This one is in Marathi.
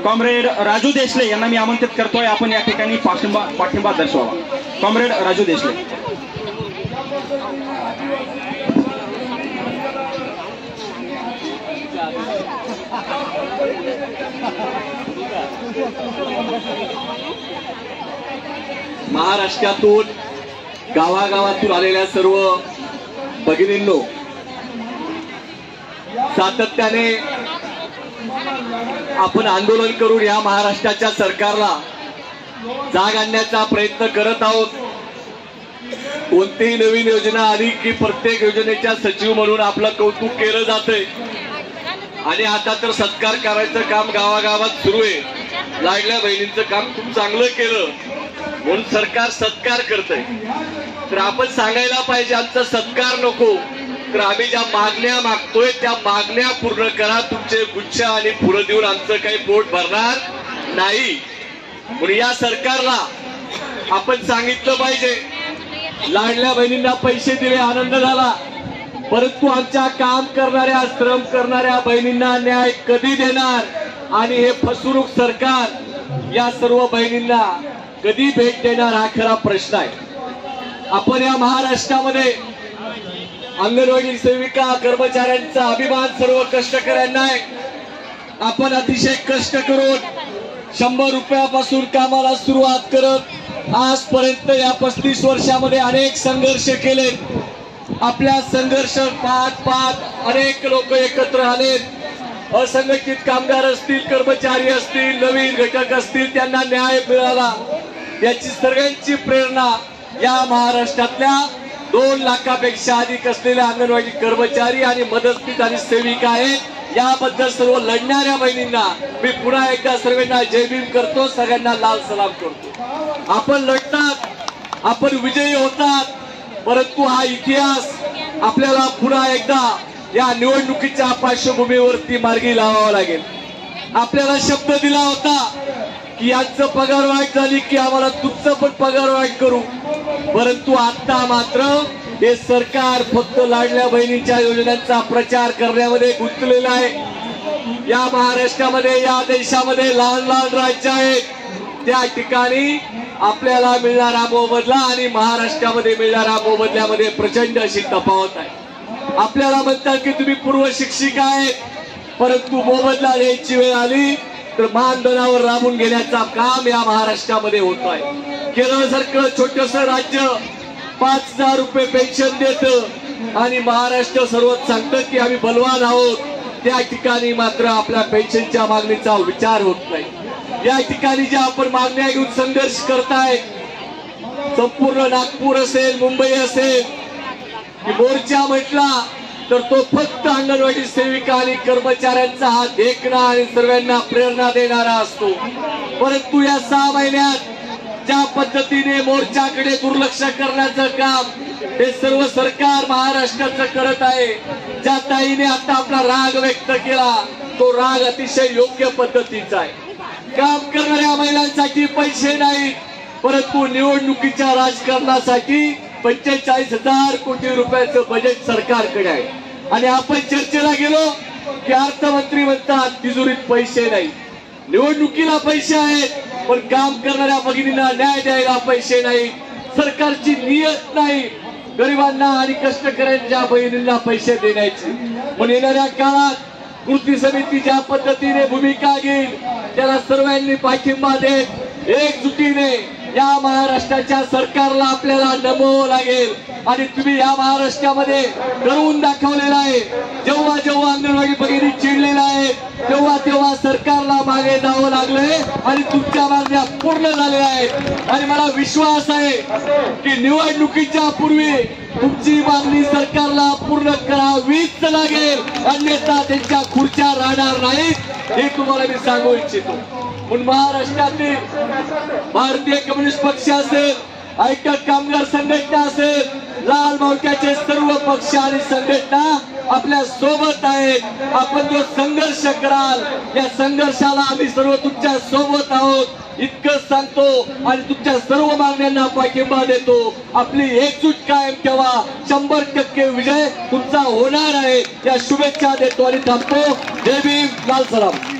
कॉम्रेड राजू देशले यांना मी आमंत्रित करतोय, आपण या ठिकाणी पाठिंबा दर्शवावा। कॉम्रेड राजू देशले। महाराष्ट्रातून गावागावातून आलेल्या सर्व भगिनींनो, सातत्याने आपण आंदोलन करून या महाराष्ट्राच्या सरकारला जाग आणण्याचा प्रयत्न करत आहोत। कोणतीही नवीन योजना आली की प्रत्येक योजनेच्या सचिव म्हणून आपलं कौतुक केलं जातंय आणि आता तर सत्कार करायचं काम गावागावात सुरू आहे। लाडल्या बहिणींचं काम खूप चांगलं केलं म्हणून सरकार सत्कार करतंय, तर आपण सांगायला पाहिजे आमचा सत्कार नको, तर आम्ही ज्या मागण्या मागतोय त्या मागण्या पूर्ण करा। तुमचे गुच्छ आणि फुलं देऊन आमचं काही पोट भरणार नाही। म्हणून या सरकारला आपण सांगितलं पाहिजे, लाडल्या बहिणींना पैसे दिले आनंद झाला, परंतु आमच्या काम करणाऱ्या श्रम करणाऱ्या बहिणींना न्याय कधी देणार आणि हे फसवणूक सरकार या सर्व बहिणींना कधी भेट देणार हा खरा प्रश्न आहे। आपण या महाराष्ट्रामध्ये अंगणवाडी सेविका कर्मचाऱ्यांचा अभिमान सर्व कष्टकऱ्यांना आहे। आपण अतिशय कष्ट करून 100 रुपयापासून कामाला सुरुवात करत आजपर्यंत या 35 वर्षामध्ये अनेक संघर्ष केले। आपल्या संघर्ष पाहत अनेक लोक एकत्र आले। असंघटित कामगार असतील, कर्मचारी असतील, नवीन घटक असतील, त्यांना न्याय मिळाला याची सर्वांची प्रेरणा या महाराष्ट्रातल्या 2 लाखापेक्षा अधिक असलेल्या अंगणवाडी कर्मचारी आणि मदतनीस आणि सेविका आहेत। याबद्दल सर्व लढणाऱ्या बहिणींना मी पुन्हा एकदा सर्वांना जय भीम करतो, सगळ्यांना लाल सलाम करतो। आपण लढतात, आपण विजयी होतात, परंतु हा इतिहास आपल्याला पुन्हा एकदा या निवडणुकीच्या पार्श्वभूमीवरती मार्गी लावावा लागेल। आपल्याला शब्द दिला होता की यांचं पगार वाढ झाली की आम्हाला तुमचं पण पगार वाढ करू, परंतु आता मात्र हे सरकार फक्त लाडल्या बहिणींच्या योजनांचा प्रचार करण्यामध्ये गुंतलेलं आहे। या महाराष्ट्रामध्ये, या देशामध्ये लहान लहान राज्य आहेत, त्या ठिकाणी आपल्याला मिळणारा मोबदला आणि महाराष्ट्रामध्ये मिळणारा मोबदल्यामध्ये प्रचंड अशी तफावत आहे। आपल्याला म्हणतात की तुम्ही पूर्व शिक्षिका आहेत, परंतु मोबदला द्यायची वेळ आली तर मानधनावर राबून घेण्याचा काम या महाराष्ट्रामध्ये होत आहे। केरळ सारखं छोटस राज्य 5000 रुपये पेन्शन देतं आणि महाराष्ट्र सर्वच सांगतं की आम्ही बलवान आहोत, त्या ठिकाणी मात्र आपल्या पेन्शनच्या मागणीचा विचार होत नाही। या ठिकाणी ज्या आपण मागण्या घेऊन संघर्ष करताय, संपूर्ण नागपूर असेल, मुंबई असेल, की मोर्चा म्हटला तर तो फक्त अंगणवाडी सेविका आणि कर्मचाऱ्यांचा हा देखणा आणि सर्वांना प्रेरणा देणारा असतो। परंतु या 6 महिन्यात ज्या पद्धतीने मोर्चाकडे दुर्लक्ष करण्याचं काम हे सर्व सरकार महाराष्ट्राचं करत आहे, ज्या ताईने आता आपला राग व्यक्त केला तो राग अतिशय योग्य पद्धतीचा आहे। काम करणाऱ्या महिलांसाठी पैसे नाही, परंतु निवडणुकीच्या राजकारणासाठी 45,000 कोटी रुपयाचं बजेट सरकारकडे आहे आणि आपण चर्चेला गेलो की अर्थमंत्री म्हणतात तिजोरीत पैसे नाही। निवडणुकीला पैसे आहेत पण काम करणाऱ्या भगिनींना न्याय द्यायला पैसे नाही। सरकारची नियत नाही गरिबांना आणि कष्टकऱ्यांच्या बहिणींना पैसे देण्याची। पण येणाऱ्या काळात कृती समिती ज्या पद्धतीने भूमिका घेईल त्याला सर्वांनी पाठिंबा देत एकजुटीने या महाराष्ट्राच्या सरकारला आपल्याला नमवावं लागेल आणि तुम्ही या महाराष्ट्रामध्ये करून दाखवलेला आहे। जेव्हा जेव्हा अंगणवाडी भगिनी चिडलेला आहे तेव्हा सरकारला मागे जावं लागलंय आणि तुमच्या मागण्या पूर्ण झालेल्या आहेत आणि मला विश्वास आहे की निवडणुकीच्या पूर्वी तुमची मागणी सरकारला पूर्ण करावीच लागेल, अन्यथा त्यांच्या खुर्च्या राहणार नाहीत हे तुम्हाला मी सांगू इच्छितो। पण महाराष्ट्रातील भारतीय कम्युनिस्ट पक्ष असेल, ऐक्य कामगार संघटना असेल, लाल मोर्चाचे सर्व पक्ष आणि संघटना आपल्या सोबत आहेत। आपण जो संघर्ष कराल या संघर्षाला आम्ही सर्व तुमच्या सोबत आहोत इतकंच सांगतो आणि तुमच्या सर्व मागण्यांना पाठिंबा देतो। आपली एकजूट कायम ठेवा, 100% विजय तुमचा होणार आहे या शुभेच्छा देतो आणि थांबतो। जय भीम, लाल सलाम।